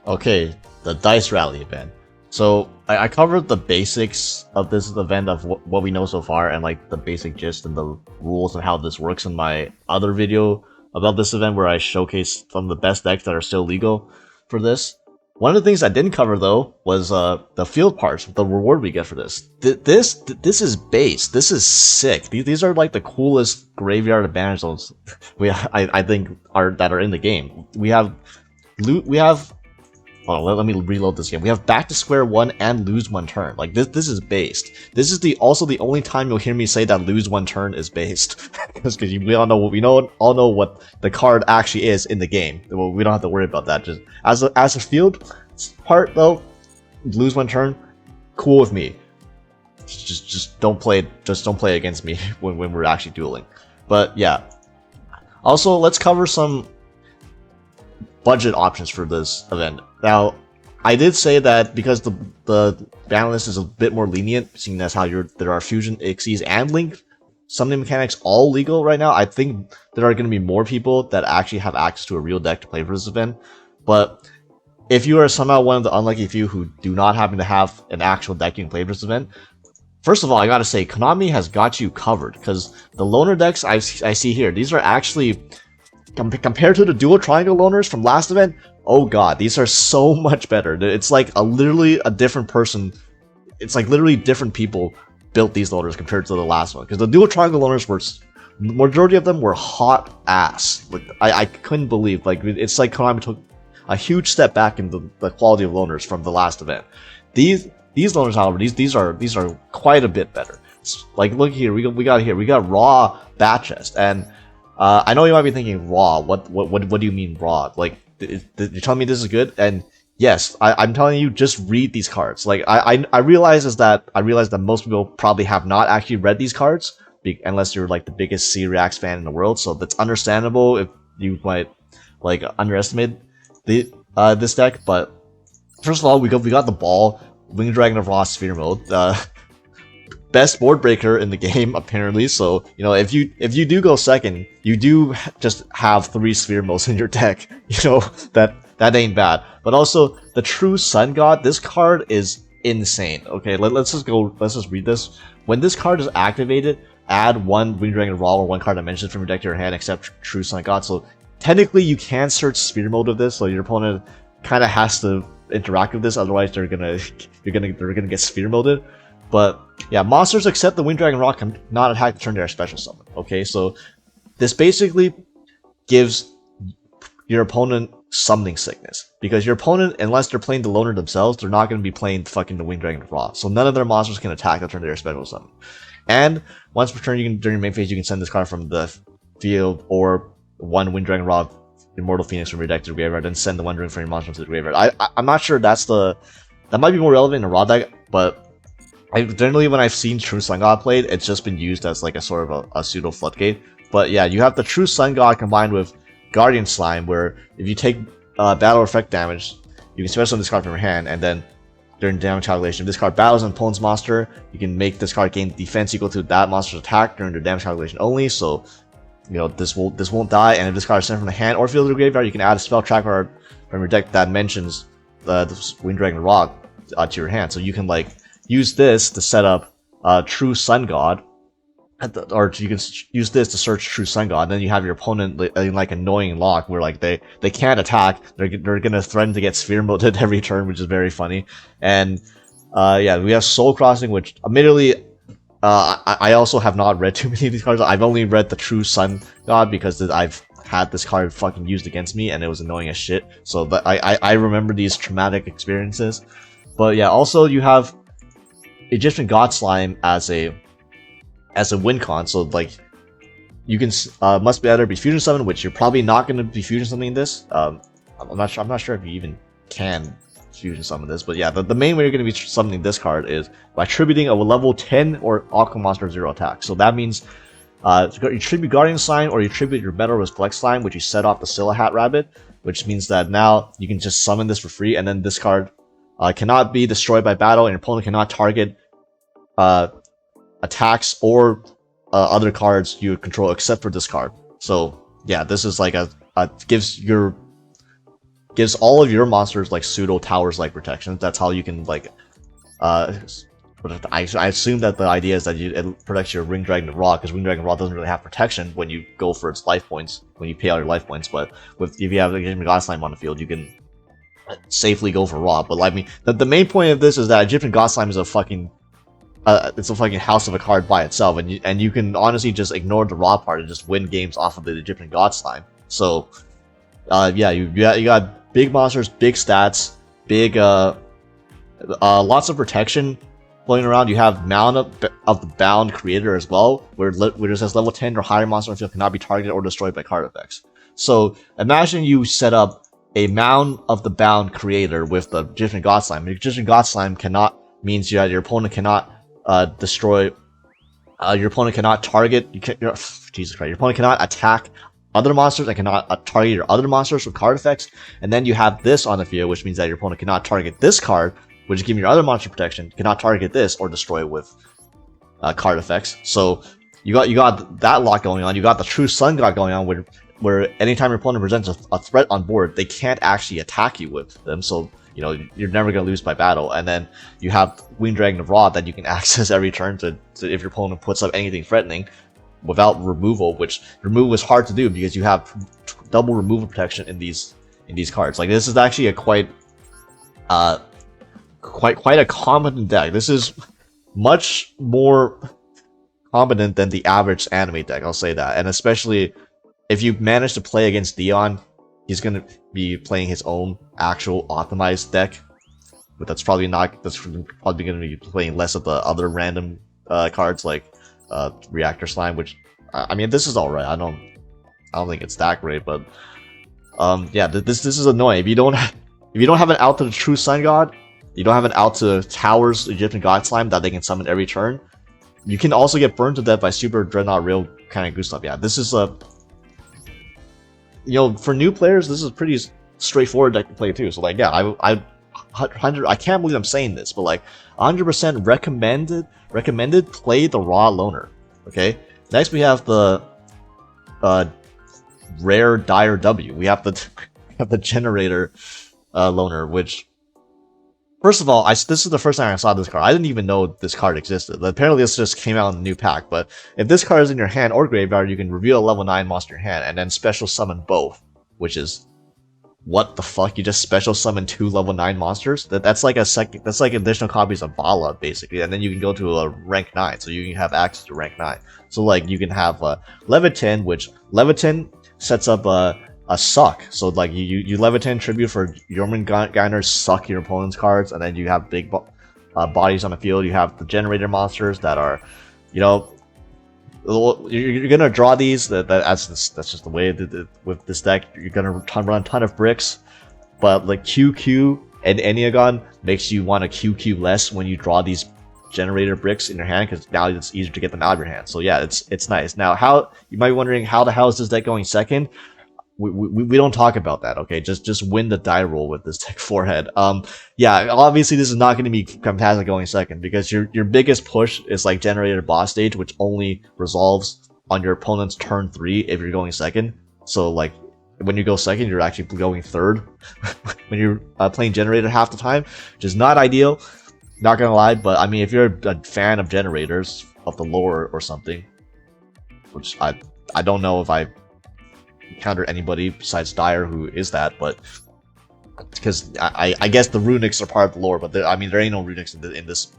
Okay, the Dice Rally event. So I covered the basics of this event of what we know so far and like the basic gist and the rules and how this works in my other video about this event where I showcase some of the best decks that are still legal for this. One of the things I didn't cover though was the field parts, the reward we get for this. This is base. This is sick. These are like the coolest graveyard advantage zones I think are in the game. We have loot. We have. Hold on, let me reload this game. We have back to square one and lose one turn. Like this is based. This is also the only time you'll hear me say that lose one turn is based, because we all know what the card actually is in the game. Well, we don't have to worry about that. Just as a field part though, lose one turn, cool with me. Just don't play. Just don't play against me when we're actually dueling. But yeah. Also, let's cover some budget options for this event. Now, I did say that because the ban list is a bit more lenient, seeing as how there are Fusion, Ixies, and Link summoning mechanics all legal right now, I think there are going to be more people that actually have access to a real deck to play for this event. But if you are somehow one of the unlucky few who do not happen to have an actual deck you can play for this event, first of all, I gotta say, Konami has got you covered, because the loner decks I see here, these are actually, compared to the dual triangle loners from last event, oh god, these are so much better. It's like literally a different person. It's like literally different people built these loners compared to the last one. Because the dual triangle loners were, majority of them were hot ass. Like I couldn't believe, like it's like Konami took a huge step back in the quality of loners from the last event. These loners, however, these are quite a bit better. Like look here, we got raw bat chest, and I know you might be thinking raw. What do you mean raw? Like you're telling me this is good? And yes, I'm telling you, just read these cards. Like I realize that most people probably have not actually read these cards, unless you're like the biggest C-Reacts fan in the world. So that's understandable if you might like underestimate this deck. But first of all, we got the ball, Winged Dragon of Raw Sphere mode. Best board breaker in the game apparently, so you know if you do go second, you do just have 3 sphere modes in your deck. You know that ain't bad. But also the True Sun God, this card is insane. Okay, let's just read this. When this card is activated, add 1 Winged Dragon Raw or 1 card dimension from your deck to your hand except True Sun God. So technically you can search sphere mode of this, so your opponent kind of has to interact with this, otherwise they're gonna get sphere moded. But yeah, monsters except the Winged Dragon Rock cannot attack the turn they are special summon. Okay, so this basically gives your opponent summoning sickness, because your opponent, unless they're playing the loner themselves, they're not going to be playing fucking the Winged Dragon Raw. So none of their monsters can attack the turn they are special summon. And once per turn, during your main phase, you can send this card from the field or 1 Winged Dragon Raw Immortal Phoenix from your deck to the graveyard, then send the Wandering from your monster to the graveyard. I'm not sure that might be more relevant in a raw deck, but generally, when I've seen True Sun God played, it's just been used as like a sort of a pseudo floodgate. But yeah, you have the True Sun God combined with Guardian Slime, where if you take battle effect damage, you can special this card from your hand, and then during damage calculation, if this card battles an opponent's monster, you can make this card gain defense equal to that monster's attack during their damage calculation only. So you know this won't die. And if this card is sent from the hand or field to the graveyard, you can add a spell track card from your deck that mentions the Winged Dragon Rock to your hand. So you can like use this to set up True Sun God, or you can use this to search True Sun God. Then you have your opponent in like annoying lock where like they can't attack. They're gonna threaten to get sphere moded every turn, which is very funny. And yeah, we have Soul Crossing, which admittedly I also have not read too many of these cards. I've only read the True Sun God because I've had this card fucking used against me and it was annoying as shit. So but I remember these traumatic experiences. But yeah, also you have Egyptian God Slime as a win con, so like you can must be either be fusion summon, which you're probably not going to be fusion summoning this. I'm not sure if you even can fusion summon this, but yeah, the main way you're going to be summoning this card is by attributing a level 10 or Aqua Monster 0 attack. So that means you tribute Guardian Slime or you tribute your Metal Reflect Slime, which you set off the Scylla Hat Rabbit, which means that now you can just summon this for free, and then this card cannot be destroyed by battle, and your opponent cannot target attacks or other cards you control except for this card. So yeah, this is like gives your gives all of your monsters like pseudo towers like protection. That's how you can like I assume that the idea is that it protects your Ring Dragon Raw, because Ring Dragon Raw doesn't really have protection when you go for its life points, when you pay out your life points, but if you have like, Egyptian God Slime on the field, you can safely go for Raw. But I mean, the main point of this is that Egyptian God Slime is a fucking it's a fucking house of a card by itself, and you can honestly just ignore the Raw part and just win games off of the Egyptian God Slime. So yeah, you got big monsters, big stats, big lots of protection floating around. You have Mound of the Bound Creator as well, where it says level 10 or higher monster on the field cannot be targeted or destroyed by card effects. So imagine you set up a Mound of the Bound Creator with the Egyptian God Slime. Egyptian God Slime means that your opponent cannot destroy. Your opponent cannot target. Jesus Christ! Your opponent cannot attack other monsters and cannot target your other monsters with card effects. And then you have this on the field, which means that your opponent cannot target this card, which is giving your other monster protection, cannot target this or destroy it with card effects. So you got that lot going on. You got the True Sun God going on, where anytime your opponent presents a threat on board, they can't actually attack you with them. So you know you're never gonna lose by battle. And then you have Winged Dragon of Ra that you can access every turn to if your opponent puts up anything threatening without removal, which removal is hard to do because you have double removal protection in these cards. Like this is actually a quite a competent deck. This is much more competent than the average anime deck, I'll say that. And especially if you manage to play against Dion, he's going to be playing his own actual optimized deck. But that's probably going to be playing less of the other random cards like Reactor Slime, which I mean this is alright. I don't think it's that great, but yeah, this is annoying. If you don't have an out to the True Sun God, you don't have an out to Towers Egyptian God Slime that they can summon every turn, you can also get burned to death by Super Dreadnought Rail kind of good stuff. Yeah, this is for new players, this is pretty straightforward deck to play too. So like, yeah, I can't believe I'm saying this, but like 100% recommended play the Raw Loner. Okay, next we have the rare Dire W. We have the Generator Loner, which, first of all, this is the first time I saw this card. I didn't even know this card existed. Apparently this just came out in the new pack, but if this card is in your hand or graveyard, you can reveal a level 9 monster in your hand and then special summon both, which is, what the fuck? You just special summon 2 level 9 monsters? That's like additional copies of Vala, basically, and then you can go to a rank 9, so you can have access to rank 9. So like, you can have Levitin, which Levitin sets up a suck. So like you Levitin tribute for Jormungandr, suck your opponent's cards, and then you have big bodies on the field. You have the generator monsters that are, you're gonna draw these. That's just the way with this deck. You're gonna run a ton of bricks, but like QQ and Enneagon makes you want to QQ less when you draw these generator bricks in your hand, because now it's easier to get them out of your hand. So yeah, it's nice. Now, how you might be wondering, how the hell is this deck going second? We don't talk about that, okay? Just win the die roll with this deck forehead. Yeah, obviously this is not going to be fantastic going second, because your biggest push is like Generator Boss Stage, which only resolves on your opponent's turn 3 if you're going second. So like, when you go second, you're actually going third when you're playing Generator half the time, which is not ideal, not gonna lie. But I mean, if you're a fan of generators, of the lore or something, which I don't know if I encountered anybody besides Dire who is that, but because I guess the runics are part of the lore, but I mean there ain't no runics in this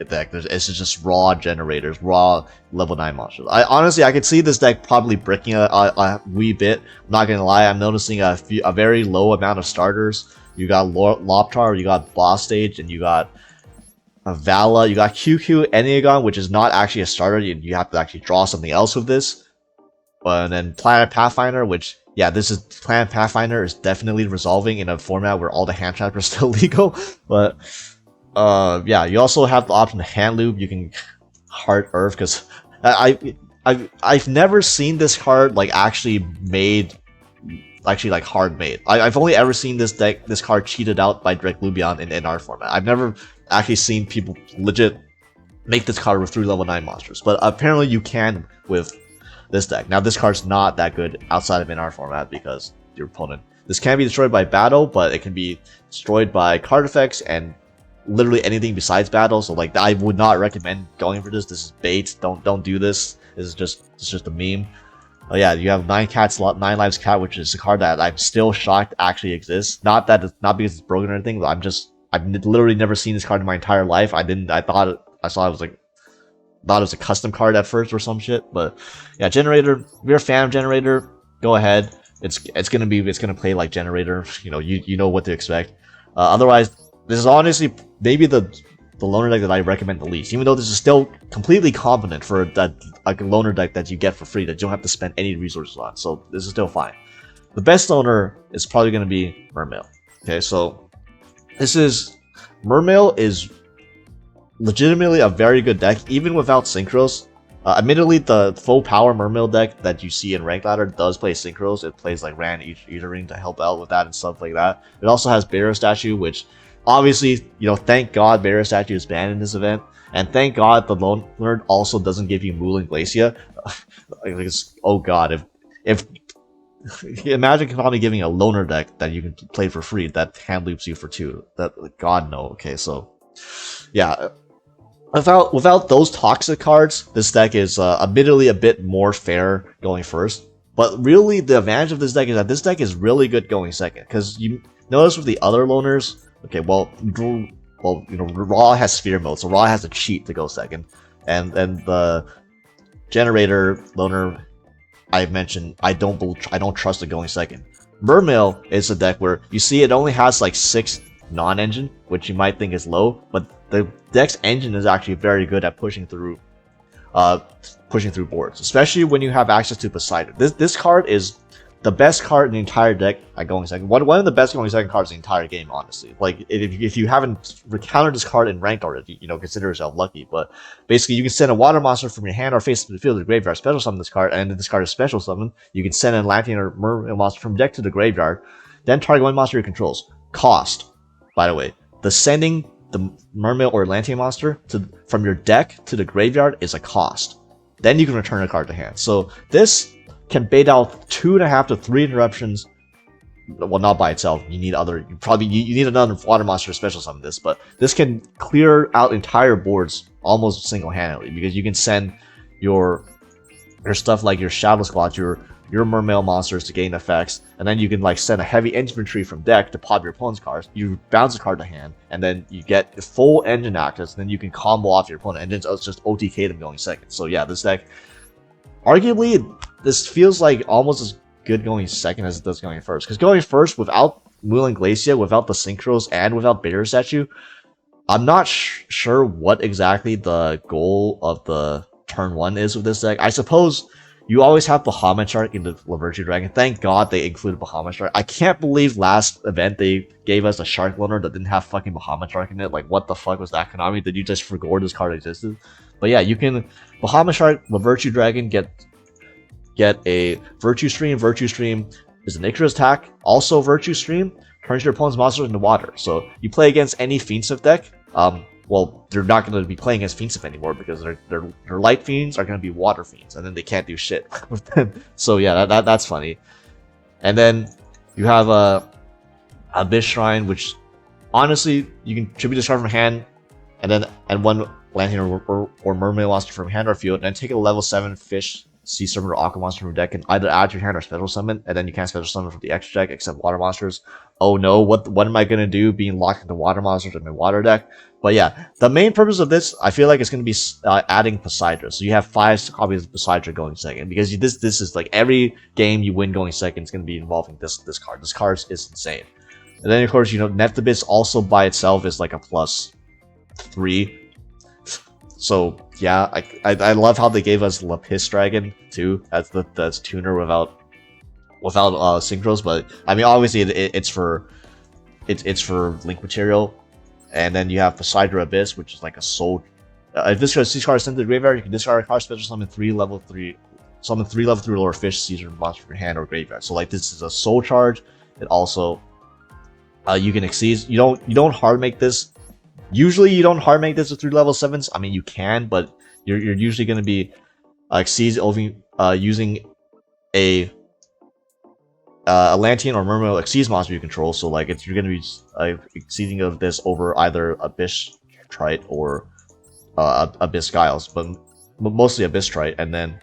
deck. It's just raw generators, raw level 9 monsters. I could see this deck probably bricking a wee bit. I'm not gonna lie, I'm noticing a very low amount of starters. You got Loptar, you got Boss Stage, and you got Vala, you got QQ Enneagon, which is not actually a starter. You have to actually draw something else with this. And then Planet Pathfinder, which, yeah, Planet Pathfinder is definitely resolving in a format where all the hand traps are still legal. But yeah, you also have the option to hand loop. You can Heart Earth, because I've never seen this card like actually like hard made. I've only ever seen this card cheated out by Direct Lubion in our format. I've never actually seen people legit make this card with 3 level 9 monsters, but apparently you can with this deck. Now this card's not that good outside of in our format because your opponent This can be destroyed by battle, but it can be destroyed by card effects and literally anything besides battle. So like I would not recommend going for this. This is bait. Don't do this. This is just a meme. Oh yeah, you have 9 lives cat, which is a card that I'm still shocked actually exists. Not because it's broken or anything, but I've literally never seen this card in my entire life. I saw it was a custom card at first or some shit. But yeah, Generator. If you're a fan of Generator, go ahead. It's gonna play like Generator. You know what to expect. Otherwise, this is honestly maybe the loner deck that I recommend the least, even though this is still completely competent for a loner deck that you get for free that you don't have to spend any resources on. So this is still fine. The best loner is probably going to be Mermail. Okay, so Mermail is legitimately a very good deck, even without synchros. Admittedly, the full power Mermail deck that you see in Rank Ladder does play synchros. It plays like Ran Eatering to help out with that and stuff like that. It also has Barrier Statue, which obviously, thank God Barrier Statue is banned in this event, and thank God the loner also doesn't give you Moulin Glacia. Oh God, if imagine Konami giving a loner deck that you can play for free that hand loops you for 2. That God no. Okay, so yeah, without those toxic cards, this deck is admittedly a bit more fair going first. But really, the advantage of this deck is that this deck is really good going second, because you notice with the other loners. Okay, well, Raw has Sphere mode, so Raw has a cheat to go second, and the Generator loner I mentioned, I don't trust it going second. Mermail is a deck where you see it only has like 6 non-engine, which you might think is low, but the deck's engine is actually very good at pushing through boards, especially when you have access to Poseidon. This card is the best card in the entire deck at going second. One of the best going second cards in the entire game, honestly. Like, if you haven't encountered this card in ranked already, consider yourself lucky. But basically, you can send a water monster from your hand or face to the field to the graveyard, special summon this card, and if this card is special summon, you can send an Atlantean or Mermail monster from deck to the graveyard, then target one monster you controls. Cost, by the way. The sending the Mermail or Atlantean monster from your deck to the graveyard is a cost. Then you can return a card to hand. So this can bait out 2.5 to 3 interruptions. Well, not by itself. You need another water monster to special summon this, but this can clear out entire boards almost single-handedly, because you can send your stuff like your Shadow Squad, your Mermail monsters to gain effects, and then you can like send a heavy infantry from deck to pop your opponent's cards. You bounce a card to hand, and then you get full engine access, and then you can combo off your opponent, and then it's just OTK them going second. So yeah, this deck, arguably, this feels like almost as good going second as it does going first. Because going first without Moulin Glacia, without the synchros, and without Barrier Statue, I'm not sure what exactly the goal of the turn 1 is with this deck. I suppose you always have Bahamut Shark in the Lavirtue Dragon. Thank God they included Bahamut Shark. I can't believe last event they gave us a Shark loner that didn't have fucking Bahamut Shark in it. Like, what the fuck was that, Konami? Did you just forget this card existed? But yeah, you can Bahamut Shark, Lavirtue Dragon, get a Virtue Stream. Virtue Stream is an Icarus attack. Also, Virtue Stream turns your opponent's monsters into water. So you play against any Fiendsief deck. Well, they're not going to be playing against Fiendsief anymore, because their light fiends are going to be water fiends, and then they can't do shit with them. So yeah, that's funny. And then you have Abyss Shrine, which honestly you can tribute this card from hand, and one Lantern or Mermail monster from hand or field, and then take a level 7 fish, sea serpent, or aqua monster from deck, and either add to your hand or special summon, and then you can't special summon from the extra deck except water monsters. Oh no, what am I gonna do being locked into water monsters in my water deck? But yeah, the main purpose of this, I feel like, it's going to be adding Poseidon. So you have 5 copies of Poseidon going second, because this is like every game you win going second is going to be involving this card. This card is insane. And then of course, Nephthybis also by itself is like a +3. So yeah, I love how they gave us Lapis Dragon too. That's tuner without synchros, but I mean obviously it's for link material. And then you have Poseidon Abyss, which is like a soul. If this card is sent to the graveyard, you can discard a card, special summon 3 level 3 lower fish, Caesar monster from your hand or graveyard. So like this is a soul charge. It also you can exceed. You don't hard make this. Usually you don't hard make this with 3 level 7s. I mean you can, but you're usually going to be using a Atlantean or Mermaid exceeds monster you control, so like you're gonna be exceeding of this over either Abyss Trite or Abyss Giles, but mostly Abyss Trite, and then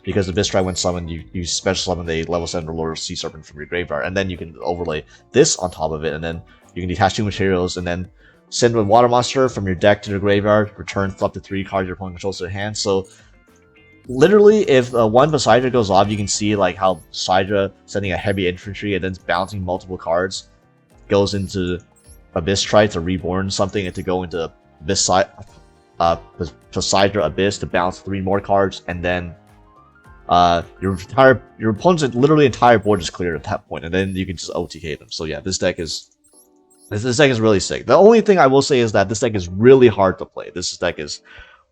because Abyss Trite when summoned, you special summon a level 7 Lord Sea Serpent from your graveyard, and then you can overlay this on top of it, and then you can detach 2 materials, and then send a water monster from your deck to the graveyard, return up to 3 cards your opponent controls to their hand. So literally, if one Poseidon goes off, you can see like how Sidra sending a heavy infantry and then bouncing multiple cards goes into Abyss Trite to reborn something and to go into Abyss Poseidon Abyss to bounce 3 more cards, and then your opponent's literally entire board is cleared at that point, and then you can just OTK them. So yeah, this deck is really sick. The only thing I will say is that this deck is really hard to play. This deck is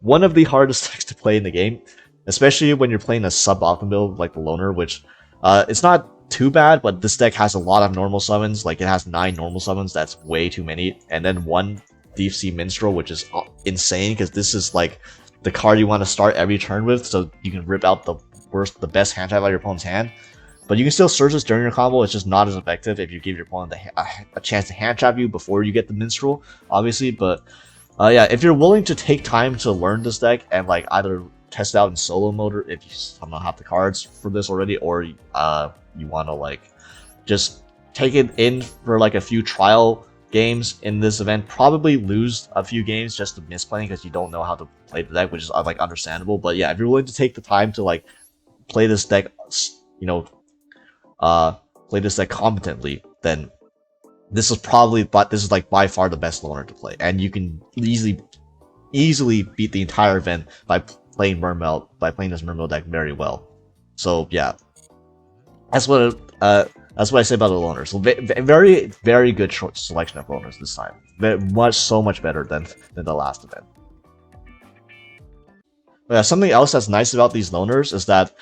one of the hardest decks to play in the game, especially when you're playing a suboptimal build like the Loner, which it's not too bad, but this deck has a lot of normal summons. Like, it has 9 normal summons, that's way too many, and then 1 Deep Sea Minstrel, which is insane, because this is like the card you want to start every turn with, so you can rip out the best hand trap out of your opponent's hand. But you can still search this during your combo. It's just not as effective if you give your opponent a chance to hand trap you before you get the Minstrel, obviously. But yeah, if you're willing to take time to learn this deck and like either test it out in solo mode, or if you somehow have the cards for this already, or you want to like just take it in for like a few trial games in this event, probably lose a few games just to misplaying because you don't know how to play the deck, which is like understandable. But yeah, if you're willing to take the time to like play this deck, play this deck competently, then this is like by far the best Loner to play, and you can easily beat the entire event by playing this Mermail deck very well. So yeah, that's what I say about the Loners. So very, very good selection of Loners this time. So much better than the last event. But yeah, something else that's nice about these Loners is that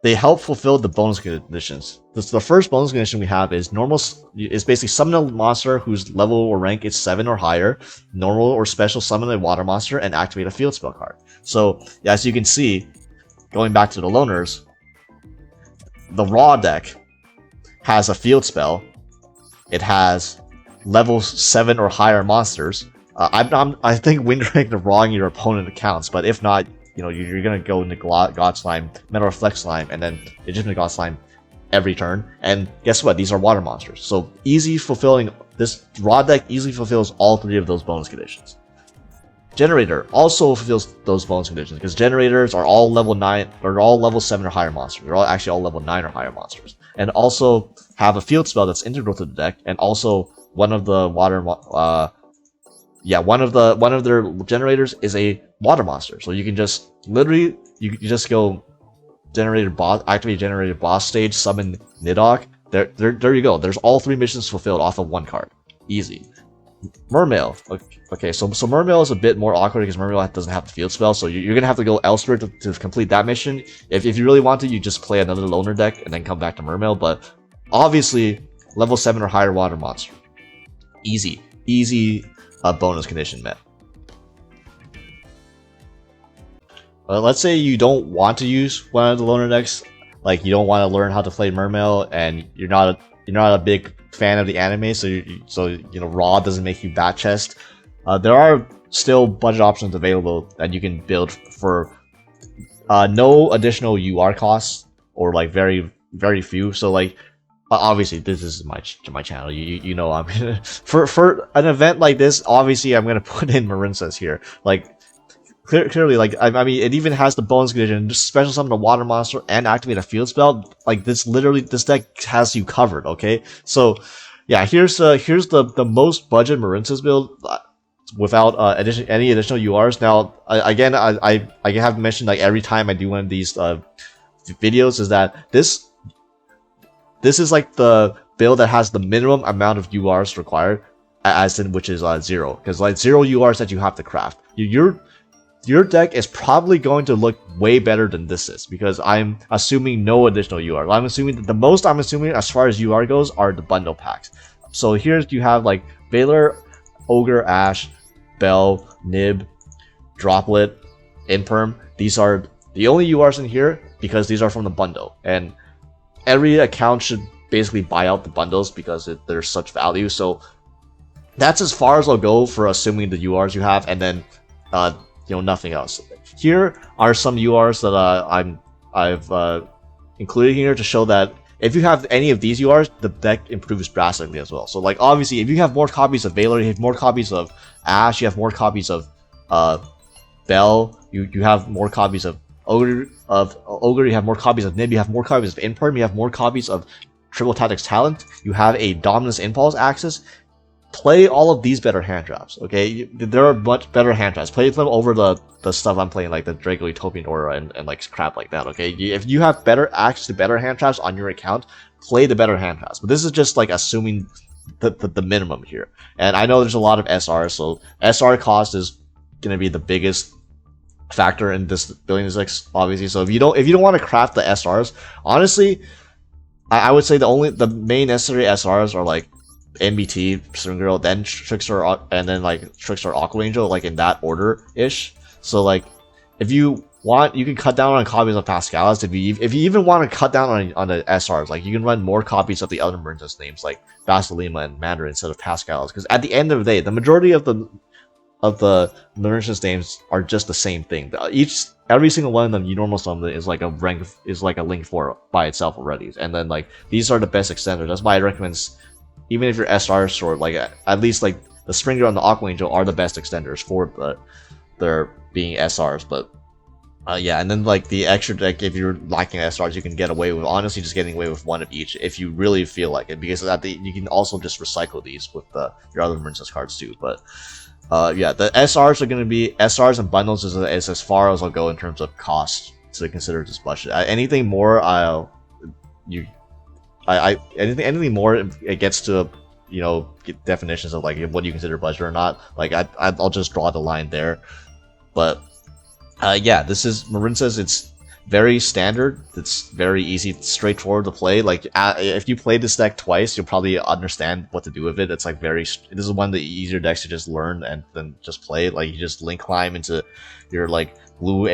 they help fulfill the bonus conditions. The first bonus condition we have is basically summon a monster whose level or rank is 7 or higher, normal or special summon a water monster, and activate a field spell card. So yeah, as you can see, going back to the Loners, the raw deck has a field spell. It has level 7 or higher monsters. I think Windring the raw in your opponent accounts, but if not, you're gonna go into God Slime, Metal Reflect Slime, and then Legitimate God Slime every turn. And guess what? These are water monsters. So this raw deck easily fulfills all 3 of those bonus conditions. Generator also fulfills those bonus conditions because generators are all level 9 or all level 7 or higher monsters. They're actually all level 9 or higher monsters, and also have a field spell that's integral to the deck, and also one of the one of their generators is a water monster. So you can just you just go activate generated boss stage, summon Nidhogg. There you go. There's all 3 missions fulfilled off of 1 card. Easy. Mermail. Okay, so Mermail is a bit more awkward because Mermail doesn't have the field spell, so you're gonna have to go elsewhere to complete that mission. If you really want to, you just play another Loner deck and then come back to Mermail. But obviously, level 7 or higher water monster. Easy bonus condition met. Let's say you don't want to use one of the Loner decks, like you don't want to learn how to play Mermail, and you're not a big fan of the anime, so raw doesn't make you bat chest. There are still budget options available that you can build for no additional UR costs, or like very, very few. So like obviously this is my channel. I'm gonna for an event like this, obviously I'm gonna put in Marincess here. Like clearly, like I mean, it even has the bonus condition, just special summon a water monster and activate a field spell. Like this deck has you covered. Okay, so yeah, here's the most budget Marincess build without any additional URs. Now I have mentioned like every time I do one of these videos is that this is like the build that has the minimum amount of URs required, as in which is 0, because like 0 URs that you have to craft. Your deck is probably going to look way better than this is, because I'm assuming no additional UR. I'm assuming that the most I'm assuming as far as UR goes are the bundle packs. So here you have like Valor, Ogre, Ash, Bell, Nib, Droplet, Imperm. These are the only URs in here because these are from the bundle. And every account should basically buy out the bundles because there's such value. So that's as far as I'll go for assuming the URs you have, and then nothing else. Here are some URs that I've included here to show that if you have any of these URs, the deck improves drastically as well. So like obviously, if you have more copies of Valor, you have more copies of Ash, you have more copies of Bell, you have more copies of Ogre, you have more copies of Nib, you have more copies of Imperm, you have more copies of Triple Tactics Talent, you have a Dominance Impulse Axis. Play all of these better hand traps, okay? There are much better hand traps. Play them over the stuff I'm playing, like the Draco Utopian Aura and like crap like that, okay? If you have better access to better hand traps on your account, play the better hand traps. But this is just like assuming the minimum here. And I know there's a lot of SR, so SR cost is gonna be the biggest factor in this building deck, obviously. So if you don't want to craft the SRs, honestly, I would say the main necessary SRs are like NBT, String Girl, then Trickster, and then like Trickster Aqua Angel, like in that order ish. So like, if you want, you can cut down on copies of Pascalis. If you even want to cut down on the SRs, like you can run more copies of the other Marincess names like Basilima and Mandarin instead of Pascalis. Because at the end of the day, the majority of the Marincess names are just the same thing. Every single one of them, you normal summon is like a link 4 by itself already. And then like these are the best extenders. That's why I recommend, even if your SR short, like at least like the Springer and the Aqua Angel are the best extenders for their being SRs. But yeah, and then like the extra deck, if you're lacking SRs, you can get away with honestly just getting away with one of each if you really feel like it, because you can also just recycle these with your other Marincess cards too. But yeah, the SRs are going to be SRs and bundles is as far as I'll go in terms of cost to consider this budget. Anything more, anything more, it gets to definitions of like what do you consider budget or not. Like I'll just draw the line there. But yeah, this is Marincess. It's very standard. It's very easy, straightforward to play. Like if you play this deck twice, you'll probably understand what to do with it. It's like this is one of the easier decks to just learn and then just play. Like you just link climb into your like blue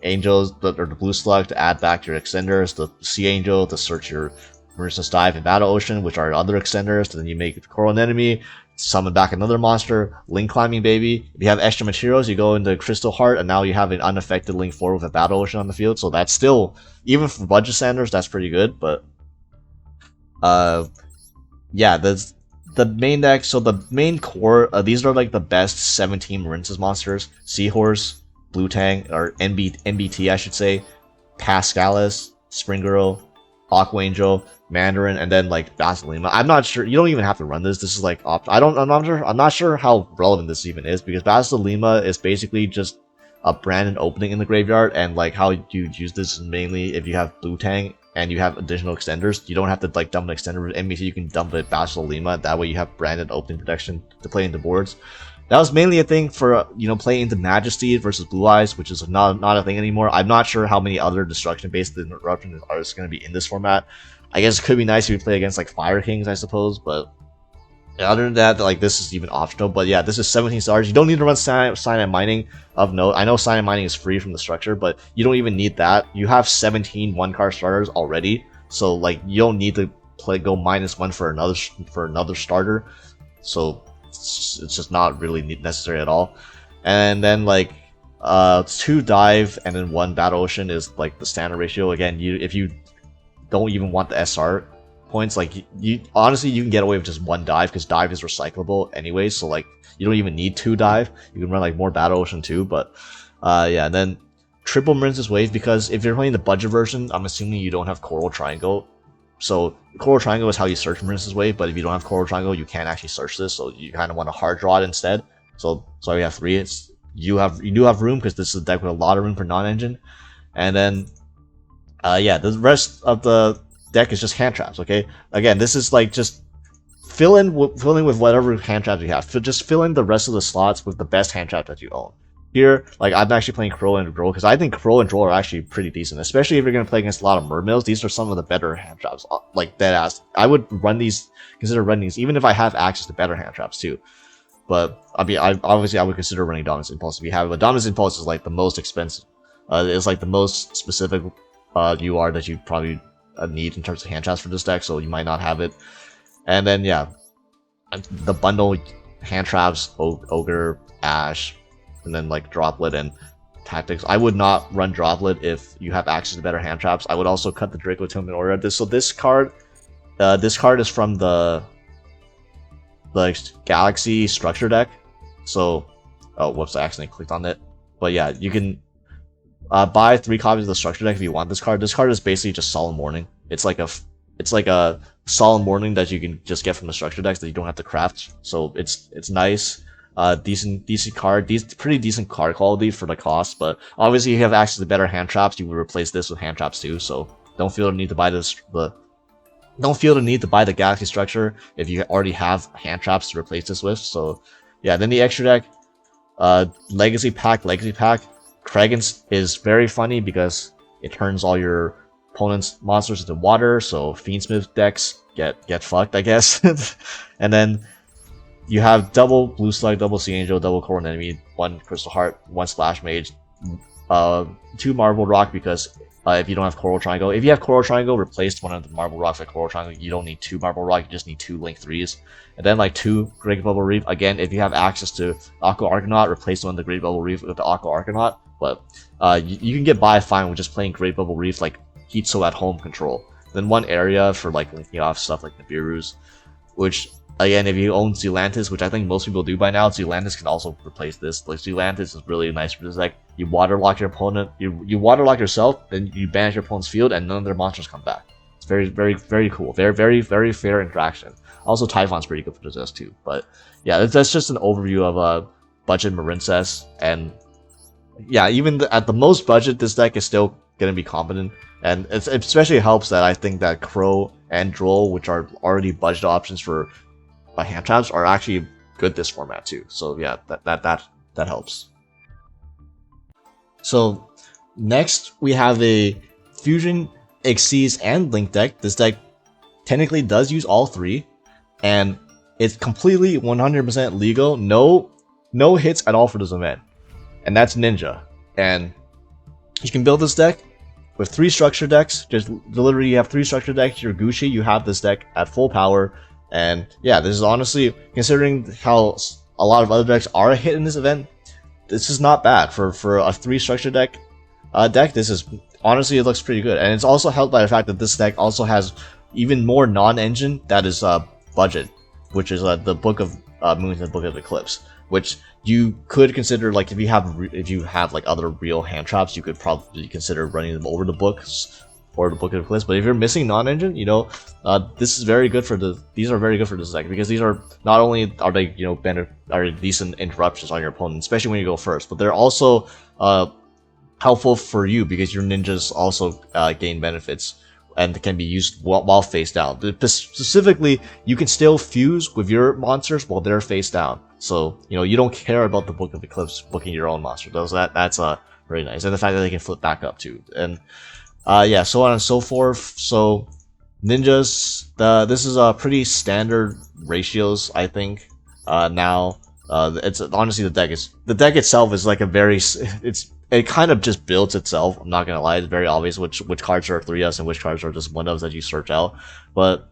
angels or the blue slug to add back your extenders, the sea angel to search your Marincess Dive and Battle Ocean, which are other extenders. Then you make the Coral Anemone, summon back another monster, link climbing baby. If you have extra materials, you go into Crystal Heart, and now you have an unaffected link 4 with a Battle Ocean on the field. So that's still, even for budget standards, that's pretty good. But yeah, the main deck. So the main core, these are like the best 17 Marincess monsters: Seahorse, Blue Tang, or NBT, I should say, Pascalis, Spring Girl, Aqua Angel, Mandarin, and then like Basilima. I'm not sure. You don't even have to run this. This is like I'm not sure how relevant this even is, because Basilima is basically just a branded opening in the graveyard, and like how you use this is mainly if you have Blue Tang and you have additional extenders. You don't have to like dump an extender with NBC. You can dump it Basilima. That way you have branded opening protection to play into boards. That was mainly a thing for playing into Majesty versus Blue Eyes, which is not a thing anymore. I'm not sure how many other destruction-based interruptions are going to be in this format. I guess it could be nice if you play against like Fire Kings, I suppose, but other than that, like this is even optional. But yeah, this is 17 stars. You don't need to run Cyanide Mining of note. I know Cyanide Mining is free from the structure, but you don't even need that. You have 17 one-card starters already, so like you don't need to go -1 for another starter. So it's just not really necessary at all. And then like 2 dive and then 1 battle ocean is like the standard ratio. Again, if you don't even want the SR points, like you honestly you can get away with just 1 dive, because dive is recyclable anyway, so like you don't even need 2 dive. You can run like more battle ocean too. But yeah, and then triple Marincess wave, because if you're playing the budget version, I'm assuming you don't have Coral Triangle. So Coral Triangle is how you search Marincess wave, but if you don't have Coral Triangle, you can't actually search this, so you kind of want to hard draw it instead. So we have 3. You do have room, because this is a deck with a lot of room for non-engine. And then yeah, the rest of the deck is just hand traps. Okay, again, this is like just filling with whatever hand traps you have. Just fill in the rest of the slots with the best hand traps that you own. Here, like I'm actually playing Crow and Droll, because I think Crow and Droll are actually pretty decent, especially if you're going to play against a lot of Mermills. These are some of the better hand traps, like deadass. I would consider running these, even if I have access to better hand traps too. But I mean, obviously I would consider running Dominance Impulse if you have it. But Dominance Impulse is like the most expensive. It's like the most specific UR that you probably a need in terms of hand traps for this deck, so you might not have it. And then yeah, the bundle hand traps, Ogre, Ash, and then like Droplet and Tactics. I would not run Droplet if you have access to better hand traps. I would also cut the Draco Tome in order of this. So this card is from the Galaxy structure deck. So, oh whoops, I accidentally clicked on it. But yeah, you can buy 3 copies of the structure deck if you want this card. This card is basically just Solemn Warning. It's like a Solemn Warning that you can just get from the structure decks that you don't have to craft. So it's nice. Decent card, pretty decent card quality for the cost, but obviously if you have access to better hand traps, you would replace this with hand traps too, so don't feel the need to buy the Galaxy structure if you already have hand traps to replace this with. So yeah, then the extra deck, Legacy Pack. Kragen's is very funny because it turns all your opponent's monsters into water, so Fiendsmith decks get fucked, I guess. And then you have double Blue Slug, double Sea Angel, double Coral Enemy, 1 Crystal Heart, 1 Splash Mage, 2 Marble Rock, because if you don't have Coral Triangle. If you have Coral Triangle, replace one of the Marble Rocks with Coral Triangle. You don't need 2 Marble Rock, you just need 2 Link 3s. And then like 2 Great Bubble Reef. Again, if you have access to Aqua Argonaut, replace one of the Great Bubble Reef with the Aqua Argonaut. But you can get by fine with just playing Great Bubble Reef, like Heat So at home control. Then 1 area for like linking off stuff like Nibiru's, which again, if you own Zealantis, which I think most people do by now, Zealantis can also replace this. Like Zealantis is really nice for this deck. You waterlock your opponent, you waterlock yourself, then you banish your opponent's field, and none of their monsters come back. It's very cool. Very fair interaction. Also, Typhon's pretty good for this deck too. But yeah, that's just an overview of budget Marincess, and yeah, even at the most budget, this deck is still gonna be competent. And it especially helps that I think that Crow and Droll, which are already budget options for hand traps, are actually good this format too. So yeah, that helps. So next we have a Fusion, Xyz, and Link deck. This deck technically does use all 3, and it's completely 100% legal. No hits at all for this event, and that's Ninja. And you can build this deck with 3 structure decks. Just literally, you have 3 structure decks. You're Gucci. You have this deck at full power. And yeah, this is honestly, considering how a lot of other decks are a hit in this event, this is not bad for a 3 structure deck. This is honestly, it looks pretty good, and it's also helped by the fact that this deck also has even more non-engine that is budget, which is the Book of Moons and Book of Eclipse, which you could consider, like if you have like other real hand traps, you could probably consider running them over the books or the Book of Eclipse. But if you're missing non-engine, this is very good for these are very good for this deck, because these are not only are they are decent interruptions on your opponent, especially when you go first, but they're also helpful for you because your ninjas also gain benefits and can be used while face down. Specifically, you can still fuse with your monsters while they're face down, so you don't care about the Book of Eclipse booking your own monster. That's very nice, and the fact that they can flip back up too. And yeah, so on and so forth. So ninjas, this is a pretty standard ratios, I think. Now, it's honestly the deck itself is like it kind of just builds itself. I'm not gonna lie, it's very obvious which cards are 3s and which cards are just 1s that you search out. But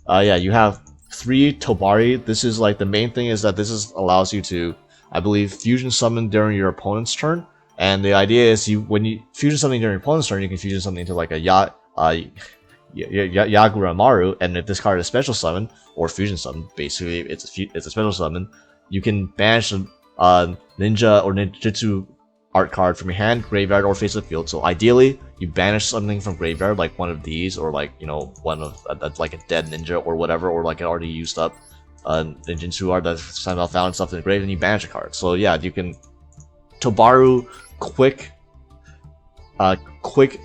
yeah, you have 3 Tobari. This is like the main thing is that this allows you to, I believe, fusion summon during your opponent's turn. And the idea is when you fusion something during your opponent's turn, you can fusion something into like a Yagura Maru, and if this card is special summon or fusion summon, basically it's a special summon, you can banish a ninja or ninjutsu art card from your hand, graveyard, or face of the field. So ideally, you banish something from graveyard, like one of these, or like one of that's like a dead ninja or whatever, or like an already used up ninjutsu art that's somehow found stuff in the grave, and you banish a card. So yeah, you can Tobaru quick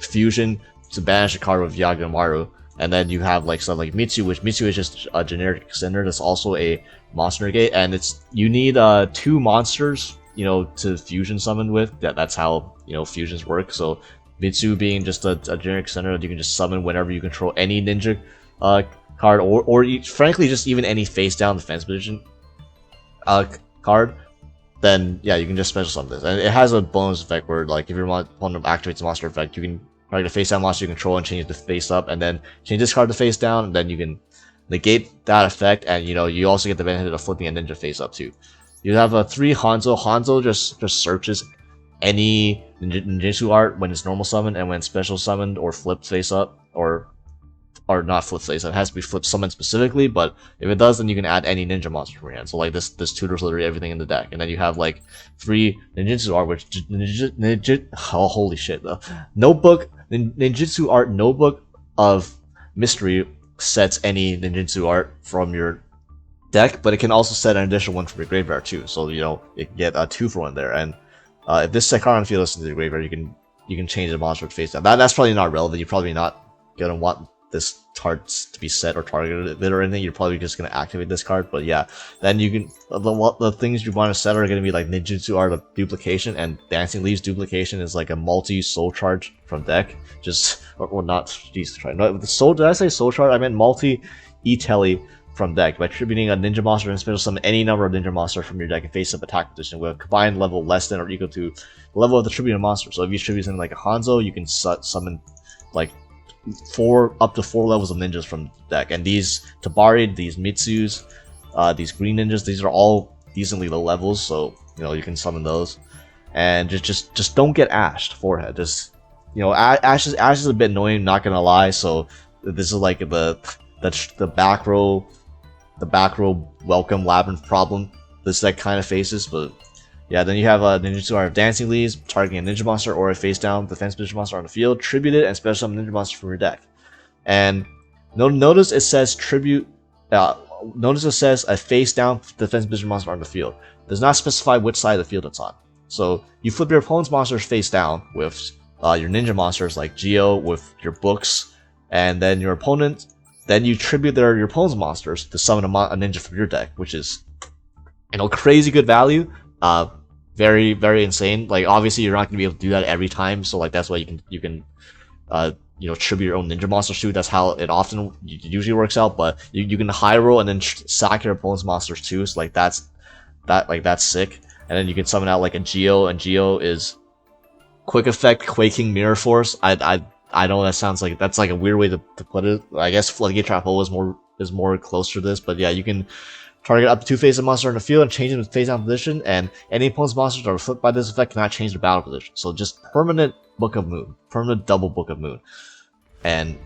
fusion to banish a card with Yagamaru, and then you have like stuff like Mitsu, which Mitsu is just a generic extender that's also a monster negate, and you need 2 monsters to fusion summon with. That's how fusions work. So Mitsu being just a generic extender that you can just summon whenever you control any ninja card, or frankly just even any face down defense position card. Then yeah, you can just special summon this, and it has a bonus effect where like if your opponent activates a monster effect, you can target a face down monster you control and change it to face up, and then change this card to face down, and then you can negate that effect, and you also get the benefit of flipping a ninja face up too. You have a 3 Hanzo. Hanzo just searches any ninjutsu art when it's normal summoned and when special summoned or flipped face up, or not flipped face up. It has to be flipped summoned specifically, but if it does, then you can add any ninja monster from your hand. So like this tutors literally everything in the deck, and then you have like 3 ninjutsu art, which oh holy shit though. Ninjutsu art notebook of mystery sets any ninjutsu art from your deck, but it can also set an additional one from your graveyard too. So you can get a 2 for 1 there. And if this set card on the field is into the graveyard, you can change the monster face down. That's probably not relevant. You're probably not gonna want this card to be set or targeted or anything. You're probably just gonna activate this card. But yeah, then you can the things you want to set are gonna be like ninjutsu art of duplication, and dancing leaves duplication is like a multi soul charge from deck. Or not. Jesus Christ. No, the soul. Did I say soul charge? I meant multi e-telly from deck by attributing a ninja monster and special summon any number of ninja monsters from your deck in face-up attack position with a combined level less than or equal to the level of the attributed monster. So if you attribute something like a Hanzo, you can summon like up to 4 levels of ninjas from the deck. And these Tabari, these Mitsus, these green ninjas, these are all decently low levels, so you can summon those. And just don't get ashed forehead. Just Ash is a bit annoying, not gonna lie. So this is like the back row welcome labyrinth problem this deck kind of faces. But yeah, then you have a ninjutsu art of dancing leaves, targeting a ninja monster or a face down defense position monster on the field, tribute it, and special summon ninja monster from your deck. And notice it says tribute. Notice it says a face down defense position monster on the field. It does not specify which side of the field it's on. So you flip your opponent's monsters face down with your ninja monsters like Geo with your books, and then your opponent. Then you tribute your opponent's monsters to summon a ninja from your deck, which is, crazy good value. Very, very insane. Like, obviously, you're not gonna be able to do that every time. So, like, that's why you can tribute your own ninja monsters too. That's how it often usually works out. But you can high roll and then sack your opponent's monsters too. So, like, that's sick. And then you can summon out like a Geo, and Geo is quick effect, Quaking Mirror Force. I know that sounds like that's like a weird way to put it. I guess Floodgate Trap Hole is more close to this, but yeah, you can target up to 2 face-up monster in the field and change them to face down position, and any opponent's monsters that are flipped by this effect cannot change their battle position. So just permanent Book of Moon, permanent double Book of Moon. And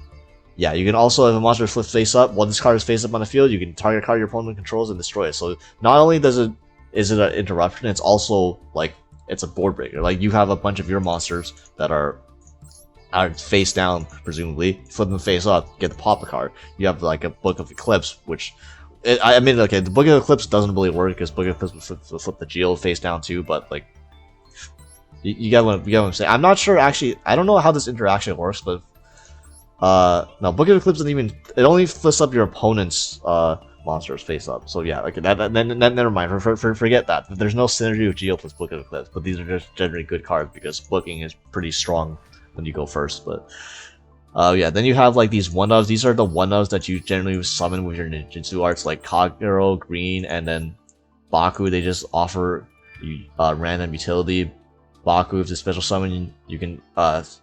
yeah, you can also, if a monster is flipped face up, while this card is face up on the field, you can target a card your opponent controls and destroy it. So not only is it an interruption, it's also like it's a board breaker. Like, you have a bunch of your monsters that are face down, presumably, flip them face up, get the pop card. You have like a Book of Eclipse, which okay, the Book of Eclipse doesn't really work because Book of Eclipse will flip the Geo face down too, but like you get what I'm saying. I'm not sure actually. I don't know how this interaction works, but no, Book of Eclipse it only flips up your opponent's monsters face up. So yeah, like that never mind. Forget that. There's no synergy with Geo plus Book of Eclipse, but these are just generally good cards because booking is pretty strong when you go first. But yeah, then you have like these 1-ofs. These are the 1-ofs that you generally summon with your ninjutsu arts, like Kagero, Green, and then Baku. They just offer you random utility. Baku, if the special summon, you can if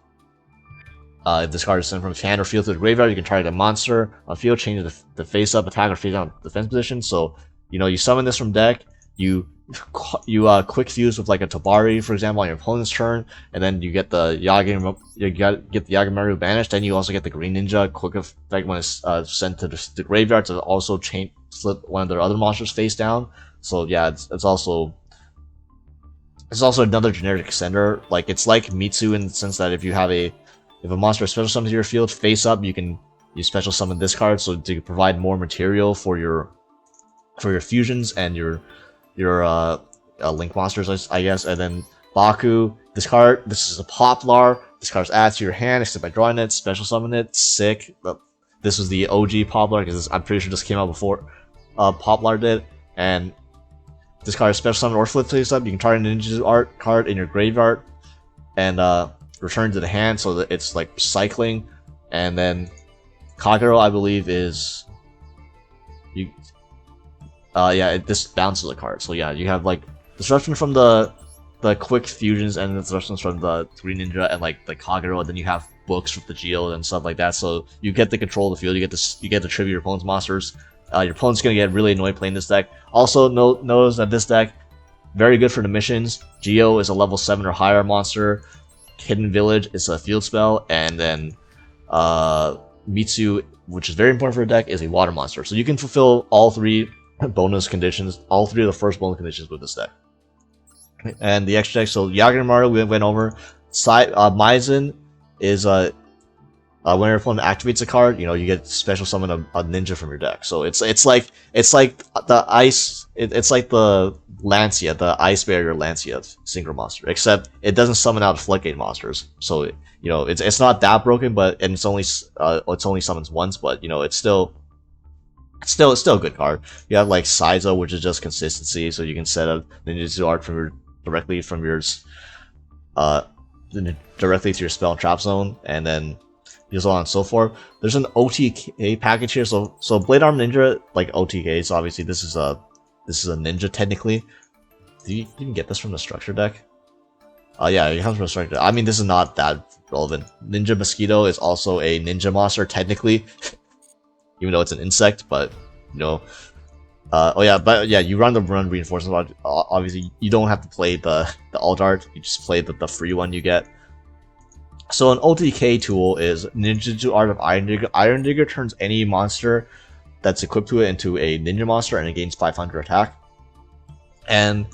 this card is sent from hand or field to the graveyard, you can target a monster on field, change the face up attack or face down defense position. So you summon this from deck, you quick fuse with like a Tabari, for example, on your opponent's turn, and then you get the Yagamaru banished. Then you also get the Green Ninja quick effect when it's sent to the graveyard to also flip one of their other monsters face down. So yeah, it's also another generic extender. Like, it's like Mitsu in the sense that if a monster special summons to your field face up, you special summon this card, so to provide more material for your fusions and your link monsters, I guess. And then Baku, this is a Poplar. This card's added to your hand except by drawing it, special summon it. Sick. This was the OG Poplar because I'm pretty sure this came out before Poplar did. And this card is special summon or flip face up. You can target a ninja art card in your graveyard and return to the hand, so that it's like cycling. And then Kagero, I believe, is this bounces a card. So yeah, you have like disruption from the the quick fusions and instructions from the Three Ninja and like the Kagero, and then you have books with the Geode and stuff like that. So you get to control the field, you get to tribute your opponent's monsters. Your opponent's gonna get really annoyed playing this deck. Also, notice that this deck very good for the missions. Geo is a level 7 or higher monster. Hidden Village is a field spell, and then Mitsu, which is very important for the deck, is a water monster. So you can fulfill all 3 bonus conditions, all 3 of the first bonus conditions with this deck. And the extra deck, so Yagami we went over. Maizen is when your opponent activates a card, you get special summon a ninja from your deck. So it's like the ice, it's like the Lancia, the ice barrier Lancia synchro monster, except it doesn't summon out floodgate monsters. So it's not that broken, but and it's only summons once, but it's still a good card. You have like Saizo, which is just consistency, so you can set up ninjutsu art directly to your spell and trap zone, and then so on and so forth. There's an OTK package here, so Blade Arm Ninja, like OTK, so obviously this is a ninja technically. Do you even get this from the structure deck? Yeah, it comes from the structure. I mean, this is not that relevant. Ninja Mosquito is also a ninja monster technically, even though it's an insect, but you run the reinforcements. Obviously, you don't have to play the alt art. You just play the free one you get. So an OTK tool is Ninjutsu Art of Iron Digger. Iron Digger turns any monster that's equipped to it into a ninja monster, and it gains 500 attack. And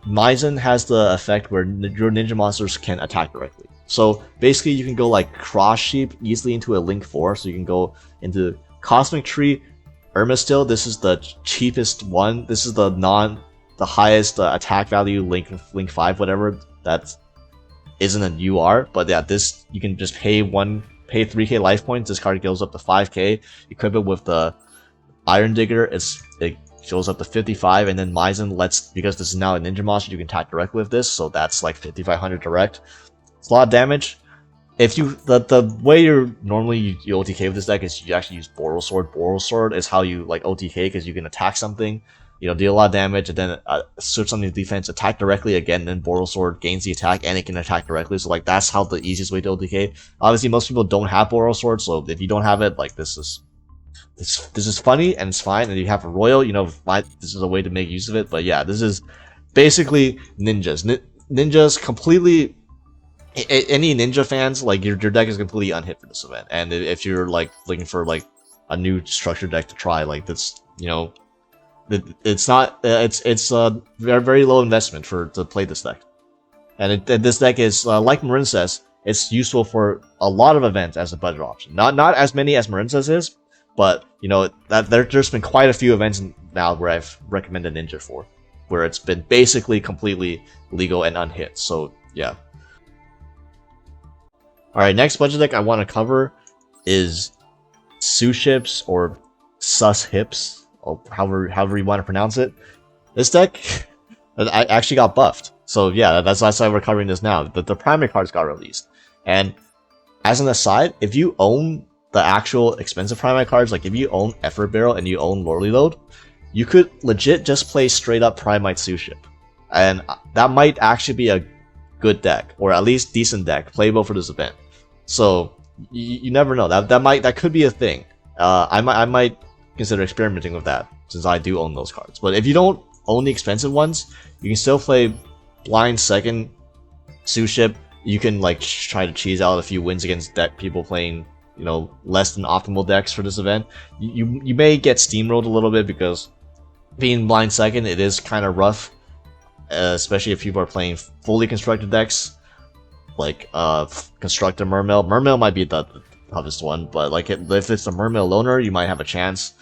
Maizen has the effect where your ninja monsters can attack directly. So basically, you can go like Cross Sheep easily into a Link 4. So you can go into Cosmic Tree, Irma-Still. This is the cheapest one. This is the highest attack value Link 5, whatever. That isn't an UR, but yeah, this you can just pay 3k life points. This card goes up to 5k. Equip it with the Iron Digger. It goes up to 55, and then Maizen because this is now a ninja monster, you can attack directly with this, so that's like 5500 direct. It's a lot of damage. If the way you OTK with this deck is you actually use Boral Sword. Boral Sword is how you like OTK, because you can attack something, deal a lot of damage, and then switch something to defense, attack directly again, and then Boral Sword gains the attack, and it can attack directly. So like that's how the easiest way to OTK. Obviously, most people don't have Boral Sword, so if you don't have it, like this is funny and it's fine. And you have a Royal, this is a way to make use of it. But yeah, this is basically ninjas. Ninjas completely. Any ninja fans, like your deck is completely unhit for this event. And if you're like looking for like a new structured deck to try, like that's it's not it's a very, very low investment to play this deck. And this deck is like Marincess. It's useful for a lot of events as a budget option. Not as many as Marincess is, but there's been quite a few events now where I've recommended Ninja for, where it's been basically completely legal and unhit. So yeah. Alright, next budget deck I want to cover is Suship's or Suships, or however you want to pronounce it. This deck I actually got buffed. So yeah, that's why we're covering this now. The Primite cards got released. And as an aside, if you own the actual expensive Primite cards, like if you own Effort Barrel and you own Lordly Load, you could legit just play straight up Primite Suship. And that might actually be a good deck, or at least decent deck, playable for this event. So you never know. That could be a thing. I might consider experimenting with that, since I do own those cards. But if you don't own the expensive ones, you can still play Blind Second Suship. You can like try to cheese out a few wins against people playing less than optimal decks for this event. You may get steamrolled a little bit, because being Blind Second, it is kind of rough, especially if people are playing fully constructed decks like Constructor Mermail. Mermail might be the toughest one, but like if it's a Mermail Loner, you might have a chance.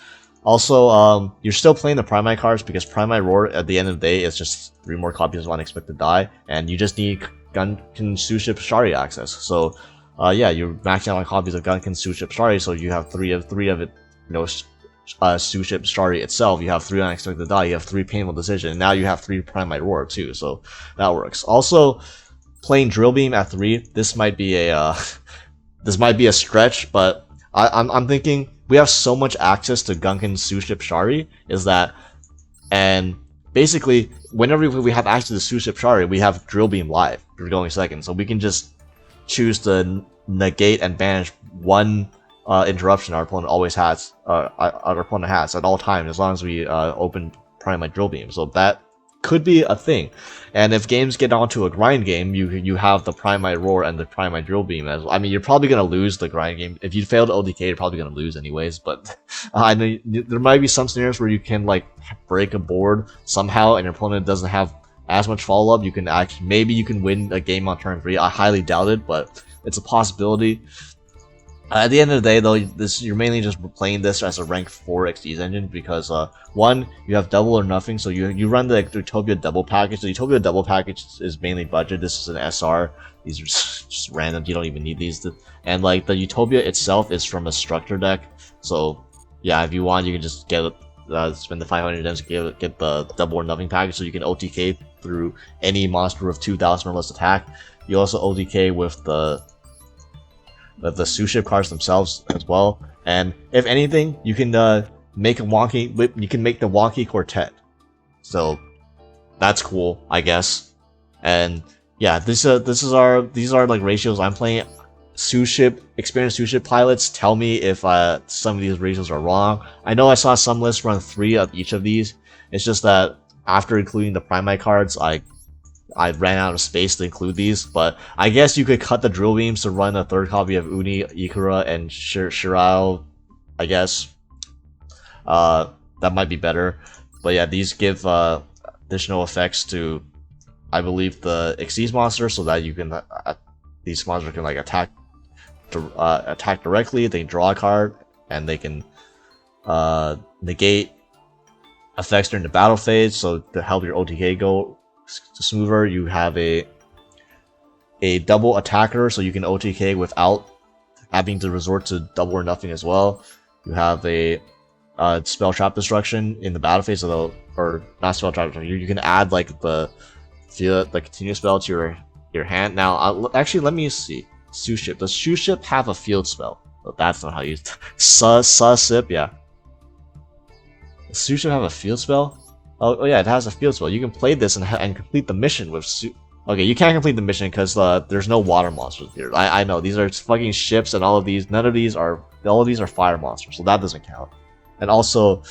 Also, you're still playing the Primite cards, because Primite Roar at the end of the day is just 3 more copies of Unexpected Die, and you just need Gunkin Suship Shari access. So yeah, you're maxing out on copies of Gunkin Suship Shari, so you have three of it. Suship Shari itself, you have 3 Unexpected Die, you have 3 Painful Decision, and now you have 3 Primite Roar too, so that works. Also, playing Drill Beam at 3, this might be a stretch, but I'm thinking we have so much access to Gunkin Suship Shari, and basically, whenever we have access to Suship Shari, we have Drill Beam live for going second, so we can just choose to negate and banish one interruption our opponent always has, our opponent has at all times, as long as we open Primite Drill Beam. So that could be a thing. And if games get onto a grind game, you have the Primite Roar and the Primite Drill Beam as well. I mean, you're probably gonna lose the grind game. If you fail to ODK, you're probably gonna lose anyways. But I know there might be some scenarios where you can like break a board somehow, and your opponent doesn't have as much follow up. You can actually maybe you can win a game on turn 3. I highly doubt it, but it's a possibility. At the end of the day, though, you're mainly just playing this as a rank 4 XD's engine because, one, you have double or nothing, so you run the Utopia double package. The Utopia double package is mainly budget. This is an SR. These are just random. You don't even need these. And, like, the Utopia itself is from a structure deck, so, yeah, if you want, you can just get spend the 500 gems to get the double or nothing package, so you can OTK through any monster with 2,000 or less attack. You also OTK with the Suship cards themselves as well, and if anything, you can make the wonky quartet. So that's cool, I guess. And yeah, these are like ratios I'm playing. Experienced Suship pilots, tell me if some of these ratios are wrong. I know I saw some lists run 3 of each of these. It's just that after including the Primite cards, I ran out of space to include these, but I guess you could cut the Drill Beams to run a 3rd copy of Uni, Ikura, and Shirao, I guess. That might be better. But yeah, these give additional effects to, I believe, the Xyz monster, so that you can these monsters can like attack directly. They can draw a card, and they can negate effects during the battle phase, so to help your OTK go smoother. You have a double attacker, so you can OTK without having to resort to double or nothing as well. You have a spell trap destruction in the battle phase, or not spell trap destruction. You can add like the continuous spell to your hand. Now, actually, let me see. Suship. Does Suship have a field spell? Oh, that's not how you Suship. Yeah. Does Suship have a field spell? Oh yeah, it has a field spell. You can play this and complete the mission with Okay, you can't complete the mission because there's no water monsters here. I know, these are fucking ships, and all of these are fire monsters, so that doesn't count. And also,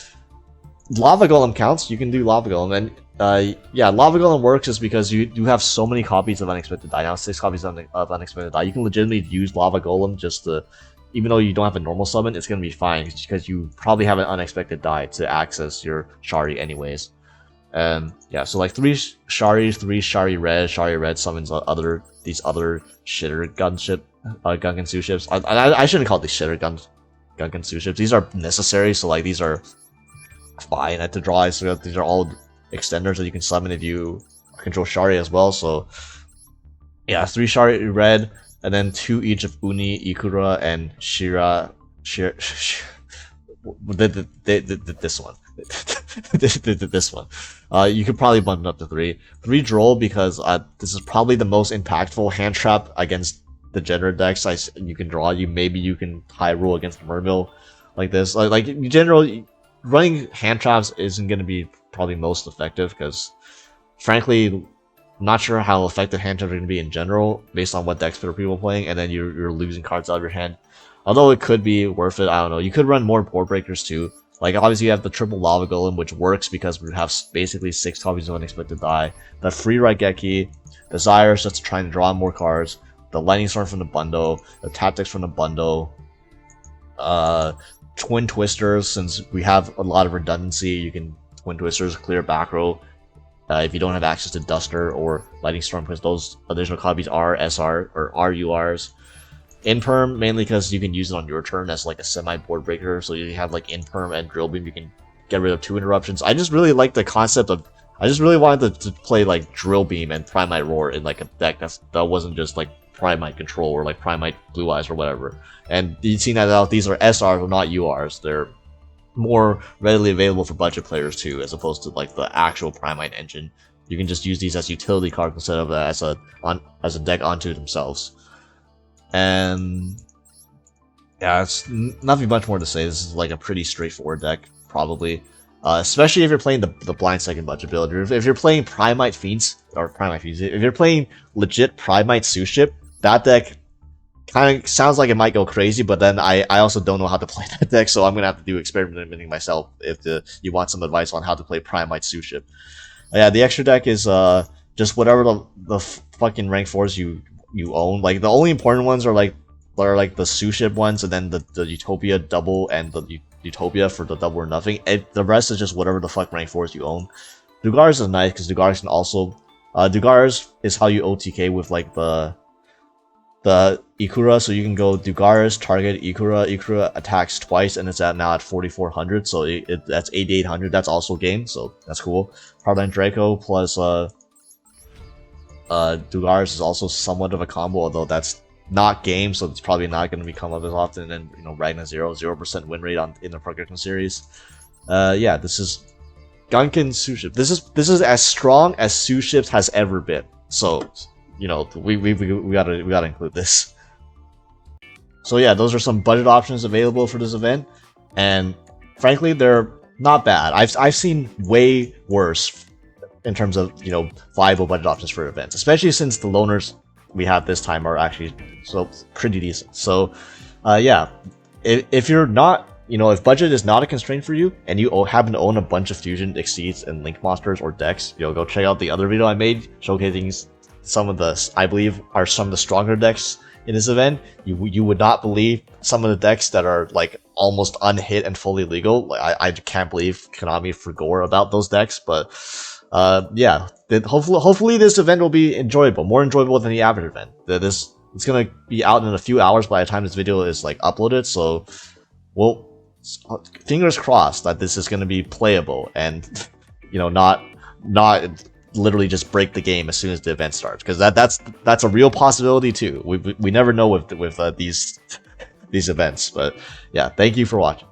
Lava Golem counts. You can do Lava Golem, and yeah, Lava Golem works is because you do have so many copies of Unexpected Die. Now 6 copies of Unexpected Die. You can legitimately use Lava Golem just to, even though you don't have a normal summon, it's gonna be fine because you probably have an Unexpected Die to access your Shari anyways. And yeah, so like 3 Shari Red summons these other shitter gunship, Gungan ships. I shouldn't call these shitter Gungan ships. These are necessary, so like these are fine to draw. So these are all extenders that you can summon if you control Shari as well. So yeah, 3 Shari Red, and then 2 each of Uni, Ikura, and this one. This one. You could probably bump it up to 3. 3 Droll, because this is probably the most impactful hand trap against the Degenerate decks you can draw. Maybe you can high rule against Mermill like this. Like in general, running hand traps isn't going to be probably most effective because, frankly, I'm not sure how effective hand traps are going to be in general based on what decks people are playing, and then you're losing cards out of your hand. Although it could be worth it, I don't know. You could run more board breakers too. Like, obviously you have the triple Lava Golem, which works because we have basically 6 copies of Unexpected Die. The free Raigeki, the Zyres just trying to draw more cards, the Lightning Storm from the bundle, the Tactics from the bundle, Twin Twisters, since we have a lot of redundancy, you can Twin Twisters, clear back row, if you don't have access to Duster or Lightning Storm, because those additional copies are SR or RURs. Imperm, mainly because you can use it on your turn as like a semi-board breaker, so you have like Imperm and Drill Beam, you can get rid of 2 interruptions. I just really like the concept of, I just really wanted to play like Drill Beam and Primite Roar in like a deck that wasn't just like Primite Control or like Primite Blue Eyes or whatever. And you've seen that out, these are SRs, not URs. They're more readily available for budget players too, as opposed to like the actual Primite engine. You can just use these as utility cards instead of as a deck onto themselves. And yeah, it's nothing much more to say. This is like a pretty straightforward deck, probably. especially if you're playing the blind second budget build. If you're playing Primite Fiends, if you're playing legit Primite Suship, that deck kind of sounds like it might go crazy, but then I also don't know how to play that deck, so I'm gonna have to do experimenting myself if you want some advice on how to play Primite Suship. Yeah, the extra deck is just whatever the fucking rank 4s you own. Like the only important ones are like the Suship ones, and then the Utopia double and the Utopia for the double or nothing. The rest is just whatever the fuck rank 4s you own. Dugars is nice because Dugars can also Dugars is how you OTK with like the Ikura, so you can go Dugars, target Ikura. Ikura attacks twice, and it's now at 4,400, so that's 8,800. That's also game, so that's cool. Hardline Draco plus Dugars is also somewhat of a combo, although that's not game, so it's probably not going to become up as often. And Ragna 0% win rate in the progression series. Yeah, this is Gunkin Suship. This is as strong as Suship has ever been. So we gotta include this. So yeah, those are some budget options available for this event, and frankly, they're not bad. I've seen way worse in terms of viable budget options for events, especially since the loaners we have this time are actually pretty decent. So yeah, if you're not if budget is not a constraint for you and you happen to own a bunch of Fusion Exceeds and Link Monsters or decks, go check out the other video I made showcasing some of the, I believe, are some of the stronger decks in this event. You would not believe some of the decks that are like almost unhit and fully legal. Like I can't believe Konami forgot about those decks, but yeah, hopefully this event will be enjoyable, more enjoyable than the average event. It's gonna be out in a few hours by the time this video is like uploaded, so well, fingers crossed that this is gonna be playable and not literally just break the game as soon as the event starts, because that's a real possibility too. We never know with these events. But yeah, thank you for watching.